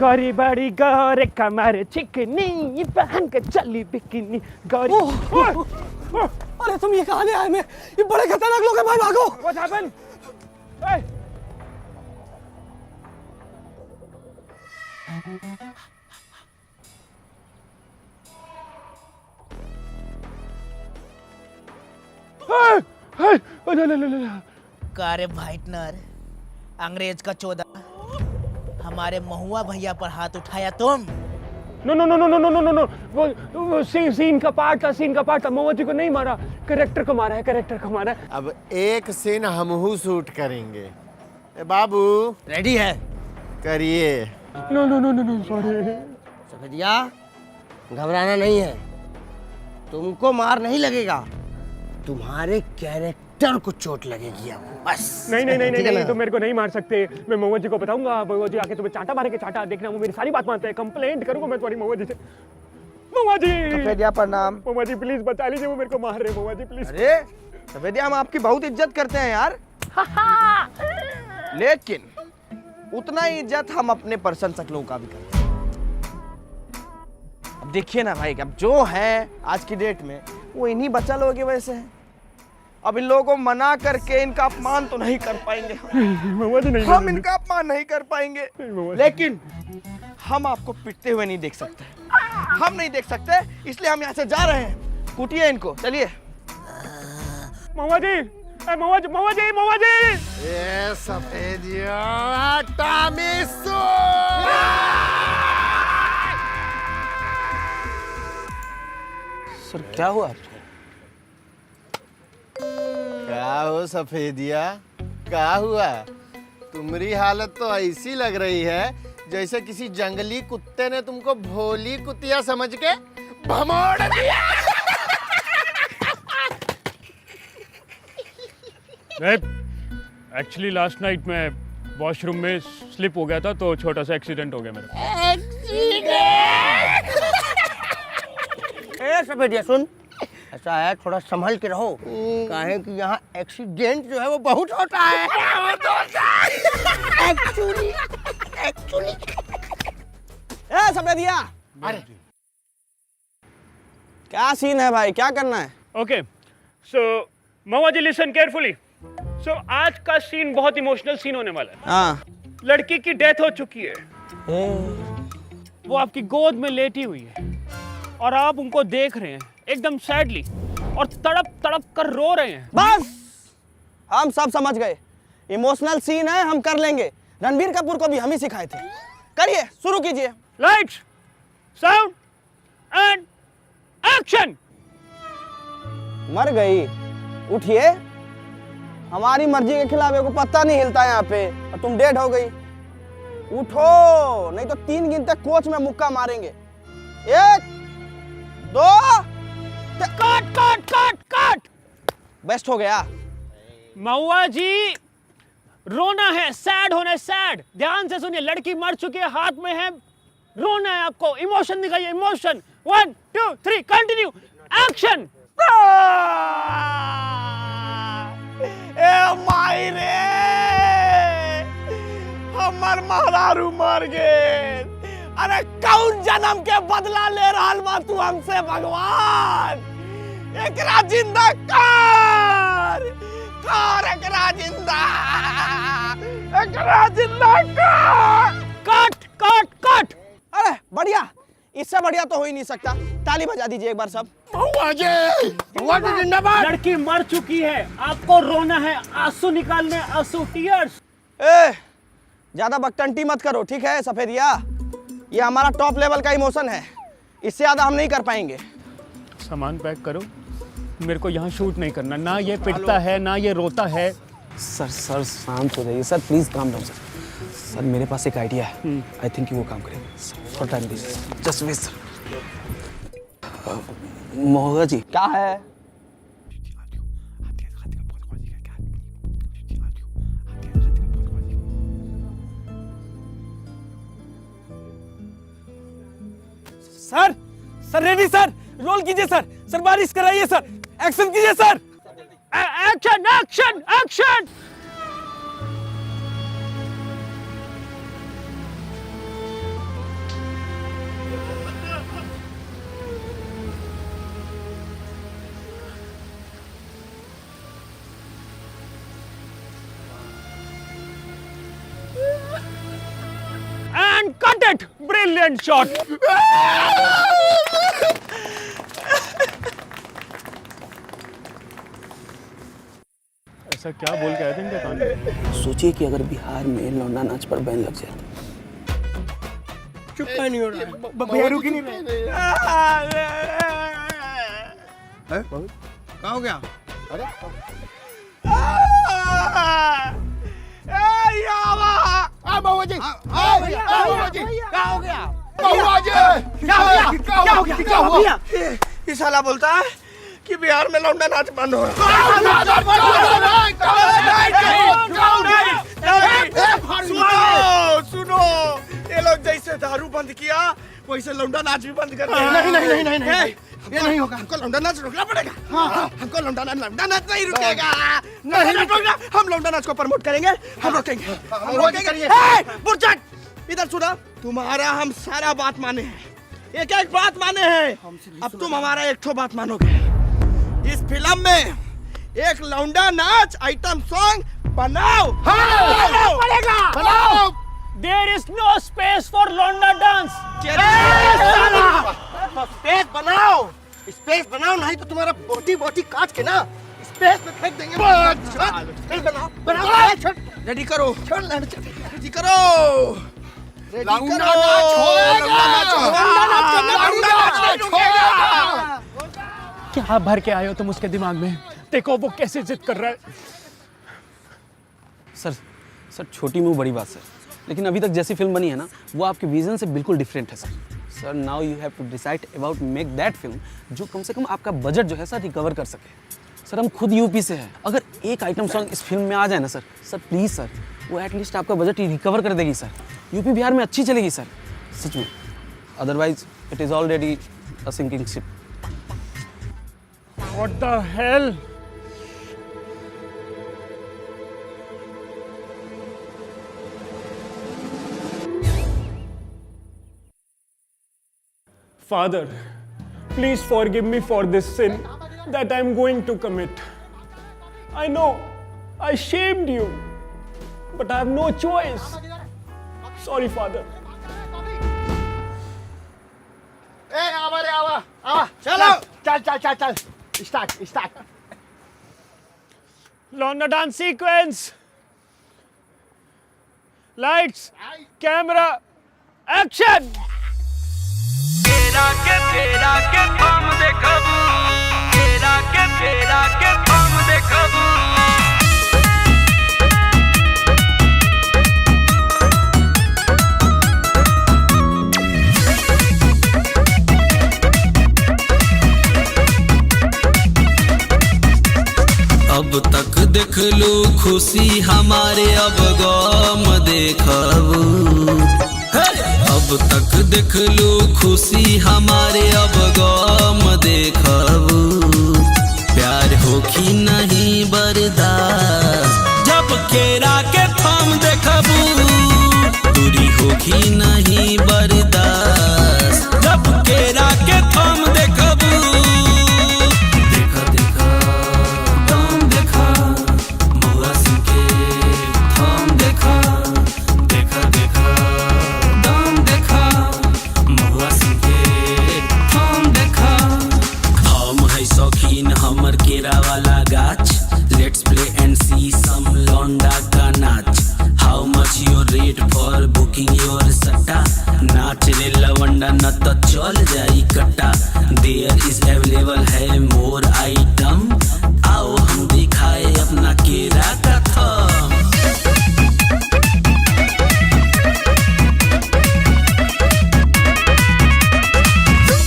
गौरी बड़ी गौरे कमर चिकनी, पहन के चली बिकिनी। गौरी अरे तुम ये कहाँ ले आए? मैं ये बड़े खतरनाक लोग हैं भाई, भागो। What happened? Hey! कारे भाइटनर, अंग्रेज का चौदह, हमारे महुआ भैया पर हाथ उठाया तुम। No no no no no no no no, वो सीन का पार्ट था, सीन का पार्ट था। महुआ जी को नहीं मारा, कैरेक्टर को मारा है, कैरेक्टर को मारा है। अब एक सीन हमहू शूट करेंगे। ए बाबू रेडी है? करिए। No no no no no, sorry. Safediya, घबराना नहीं है, तुमको मार नहीं लगेगा, तुम्हारे कैरेक्टर को चोट लगेगी अब, बस। नहीं नहीं नहीं नहीं, तुम मेरे को नहीं मार सकते। मैं महुआ जी को बताऊंगा, महुआ जी आके तुम्हें चांटा मारेंगे, चांटा। देखना, वो मेरी सारी बात मानते हैं। कंप्लेंट करूंगा मैं तुम्हारी महुआ जी से। महुआ जी, सफेदिया प्रणाम। महुआ जी प्लीज बचा लीजिए, वो मेरे को मार रहे। महुआ जी प्लीज। अरे सफेदिया, हम आपकी बहुत इज्जत करते हैं यार, लेकिन उतना ही इज्जत हम अपने प्रशंसक लोगों का भी करते हैं। अब देखिए ना भाई, अब जो है आज की डेट में वो इन्हीं बच्चा लोगों की वजह से है। अब इन लोगों को मना करके इनका अपमान तो नहीं कर पाएंगे हम इनका अपमान नहीं कर पाएंगे, लेकिन हम आपको पिटते हुए नहीं देख सकते। हम नहीं देख सकते, इसलिए हम यहाँ से जा रहे हैं। कूटिए इनको, चलिए। महुआ जी, महुआ जी, महुआ जी, महुआ जी। ये सफेदिया टामिसो। सर क्या हुआ आपको? क्या हो सफेदिया, क्या हुआ? तुम्हारी हालत तो ऐसी लग रही है जैसे किसी जंगली कुत्ते ने तुमको भोली कुतिया समझ के भमोड़ दिया। एक्चुअली लास्ट नाइट मैं वॉशरूम में स्लिप हो गया था तो छोटा सा एक्सीडेंट हो गया मेरा। ए सफेदिया सुन, ऐसा है थोड़ा संभल के रहो, काहे कि यहाँ एक्सीडेंट जो है वो बहुत होता है। एक्चुअली ए सफेदिया, अरे क्या सीन है भाई, क्या करना है? ओके सो महुआ जी लिसन केयरफुली। सो आज का सीन बहुत इमोशनल सीन होने वाला है। हाँ। लड़की की डेथ हो चुकी है, वो आपकी गोद में लेटी हुई है और आप उनको देख रहे हैं एकदम सैडली और तड़प तड़प कर रो रहे हैं। बस हम सब समझ गए, इमोशनल सीन है, हम कर लेंगे। रणबीर कपूर को भी हम ही सिखाए थे। करिए, शुरू कीजिए। Lights, sound and action. मर गई, उठिए। हमारी मर्जी के खिलाफ को पत्ता नहीं हिलता यहाँ पे और तुम डेड हो गई। उठो, नहीं तो 3 गिनते कोच में मुक्का मारेंगे। 1 2 cut cut cut cut. Best हो गया। महुआ जी रोना है, सैड होना है, सैड। ध्यान से सुनिए, लड़की मर चुकी है, हाथ में है, रोना है आपको। इमोशन दिखाइए, इमोशन। 1 2 3 continue, action. ए माई रे, हमर महारारू मर गए। अरे कौन जन्म के बदला ले रहल बा तू हमसे भगवान? एकरा जिंदा कर, एकरा जिंदा, एकरा जिंदा कर। Cut cut cut. अरे बढ़िया, इससे बढ़िया तो हो ही नहीं सकता। ताली बजा दीजिए एक बार सब। लड़की मर चुकी है, आपको रोना है, आंसू निकालने, आंसू, टीयर्स। ए, ज्यादा बकटंटी मत करो, ठीक है सफेदिया? ये हमारा टॉप लेवल का इमोशन है, इससे ज्यादा हम नहीं कर पाएंगे। सामान पैक करो, मेरे को यहाँ शूट नहीं करना। ना ये पिटता है ना ये रोता है। सर शांत हो जाइए sir, please calm down sir. Sir मेरे पास एक आइडिया है, आई थिंक वो काम करेगा। थोड़ा टाइम दीजिए, जस्ट वेट सर। महुआ जी क्या है? सर रेडी सर, रोल कीजिए सर बारिश कराइए सर, एक्शन कीजिए sir. Action action action. And cut it! Brilliant shot! ऐसा क्या बोल के आए थे इनके कान में? सोचिए कि अगर बिहार में लौंडा नाच पर बैन लग जाए तो। चुप नहीं हो रहा है, भैया रुक ही नहीं रहे। क्या हो गया? अरे महुआ जी, महुआ जी, क्या हो गया? महुआ जी, क्या हुआ? ये साला बोलता है कि बिहार में लौंडा नाच बंद हो रहा है। सुनो, ये लोग जैसे दारू बंद किया वैसे लौंडा नाच भी बंद कर नहीं, ये नहीं होगा। हमको लौंडा नाच रोकना पड़ेगा। हमको लौंडा नाच नहीं रुकेगा। नहीं रुकेगा, हम लौंडा नाच को प्रमोट करेंगे, हम रोकेंगे। बुरचट, इधर सुना, तुम्हारा हम सारा बात माने हैं, एक एक बात माने हैं। अब तुम हमारा एक ठो बात मानोगे। इस फिल्म में एक लौंडा नाच आइटम सॉन्ग बनाओ। बनाओ। There is no space for Londa dance. Space बनाओ। स्पेस बनाओ, नहीं तो तुम्हारा बोटी बोटी काट के ना स्पेस में फेंक देंगे। स्पेस बनाओ, बनाओ। रेडी करो, रेडी करो। लौंडा ना छोड़ेगा। क्या भर के आए हो तुम उसके दिमाग में? देखो वो कैसे जिद कर रहा है। सर छोटी मुंह बड़ी बात सर, लेकिन अभी तक जैसी फिल्म बनी है ना वो आपके विजन से बिल्कुल डिफरेंट है sir. Now you have to decide about make that film जो कम से कम आपका बजट जो है सर रिकवर कर सके। सर हम खुद यूपी से हैं, अगर एक आइटम सॉन्ग इस फिल्म में आ जाए ना सर प्लीज़ सर, वो एटलीस्ट आपका बजट रिकवर कर देगी सर। यूपी बिहार में अच्छी चलेगी सर, सच में। Otherwise it is already a sinking ship. What the hell? Father, please forgive me for this sin that I'm going to commit. I know I shamed you, but I have no choice. Sorry, Father. ए आवा रे आवा, चलो चल start. Lorna dance sequence. Lights, camera, action. तेरा के थम देखबू, तेरा के थम देखबू। अब तक देख लू खुशी हमारे, अब गम देखबू। अब तक देख लू खुशी हमारे, अब गम देखबू। प्यार होखी नहीं बर्दाश्त जब केरा के थम देखबू। दूरी होखी नहीं बर्दाश्त जब केरा के थम देखबू। देखा देखा दम देखा महुआ सिंह के थम देखा। देखा देखा दम देखा महुआ सिंह के थम देखा। हम है शौकीन हमर केरा वाला गाछ। लेट्स प्ले एंड सी सम लौंडा का नाच। How much your rate for booking your सट्टा। नाच रे लवंडा न तो चल जाई कट्टा। देयर इज अवेलेबल है मोर आइटम। आओ हम दिखाए अपना केरा का थम।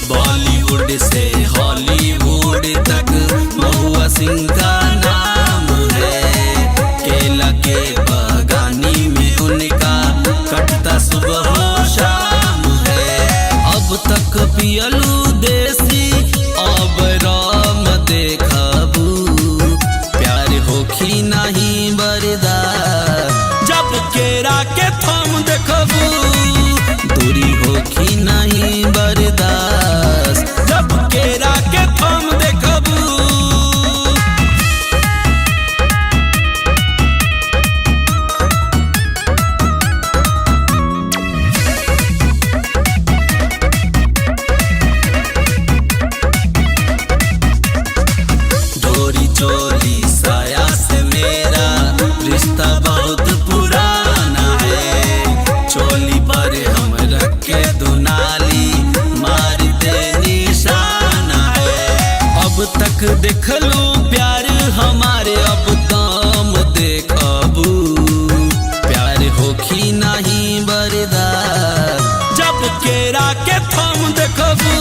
बॉलीवुड से हॉलीवुड तक महुआ सिंह का नाम है। केला के बागानी में उनका कटता सुबह हो शाम है। अब तक पियलू देसी अब राम देखबू। प्यार होखी नहीं बर्दाश्त जब केरा के थम देखबू। दूरी होखी नहीं बर्दाश्त जब केरा के थम देखबू। डोरी चोली साया से मेरा रिश्ता बहुत पुराना है। चोली पर हम रख के दुनाली मारते निशाना है। अब तक देख लू प्यार हमारे, अब दाम देखबू। प्यार होखी नहीं बर्दाश्त जब केरा के थम देखबू।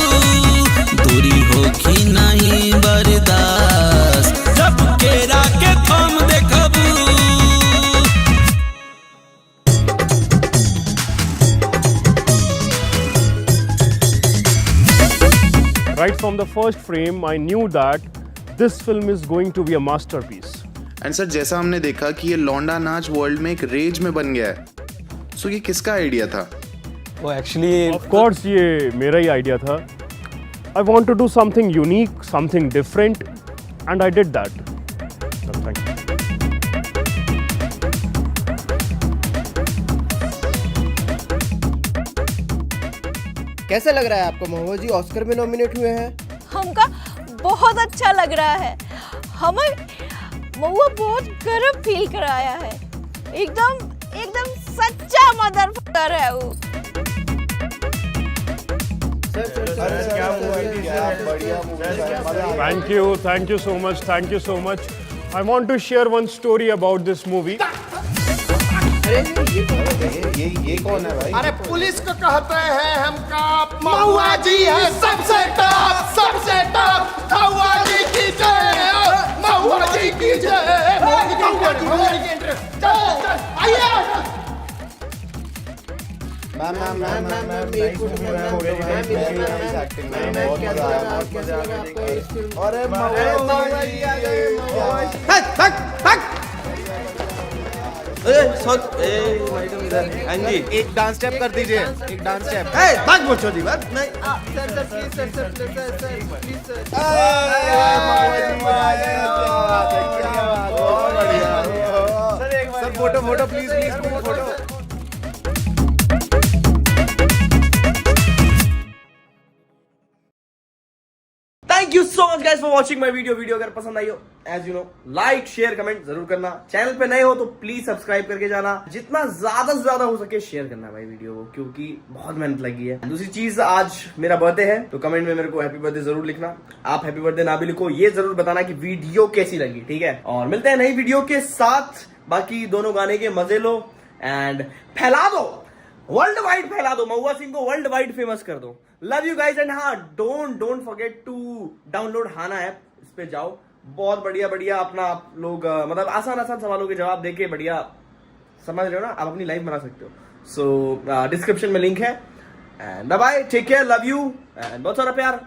दूरी होखी नहीं बर्दाश्त जब केरा के थम देखबू। Right from the first frame, I knew that this film is going to be a masterpiece. And sir जैसा हमने देखा कि ये लौंडा नाच वर्ल्ड में एक रेज में बन गया है, सो ये किसका आइडिया था? वो एक्चुअली Of course, ये मेरा ही आइडिया था. I want to do something unique, something different, and I did that. So, thank you. कैसा लग रहा है आपको? महुआ जी ऑस्कर में नॉमिनेट हुए हैं। हमका बहुत अच्छा लग रहा है। हमें महुआ बहुत गर्व फील कराया है। एकदम सच्चा मदर है वो। Thank you so much. I want to share one story about this movie. ये कौन है भाई? अरे पुलिस को कहते हैं हमका महुआ जी है सबसे टॉप, महुआ जी की जय, महुआ जी की जय। आइए एक डांस स्टेप कर दीजिए, एक डांस स्टेप। भाग बोचो दी बात नहीं। Sir photo please photo. Thank you so much guys for watching my video अगर पसंद आई हो as you know like share comment जरूर करना। चैनल पे नए हो तो प्लीज सब्सक्राइब करके जाना। जितना ज्यादा से ज्यादा हो सके शेयर करना भाई वीडियो को, क्योंकि बहुत मेहनत लगी है। दूसरी चीज, आज मेरा बर्थडे है तो कमेंट में मेरे को हैप्पी बर्थडे जरूर लिखना। आप हैप्पी बर्थडे ना भी लिखो, ये जरूर बताना कि वीडियो कैसी लगी, ठीक है। और मिलते हैं नई वीडियो के साथ। बाकी दोनों गाने के मजे लो एंड फैला दो, वर्ल्ड वाइड फैला दो, महुआ सिंह को वर्ल्ड वाइड फेमस कर दो। लव यू गाइज एंड हाँ don't forget to download Hana app. इस पे जाओ, बहुत बढ़िया अपना आप लोग मतलब आसान सवालों के जवाब देके बढ़िया समझ रहे हो ना, आप अपनी लाइफ बना सकते हो। सो डिस्क्रिप्शन में लिंक है and bye, take care, love you and बहुत सारा प्यार।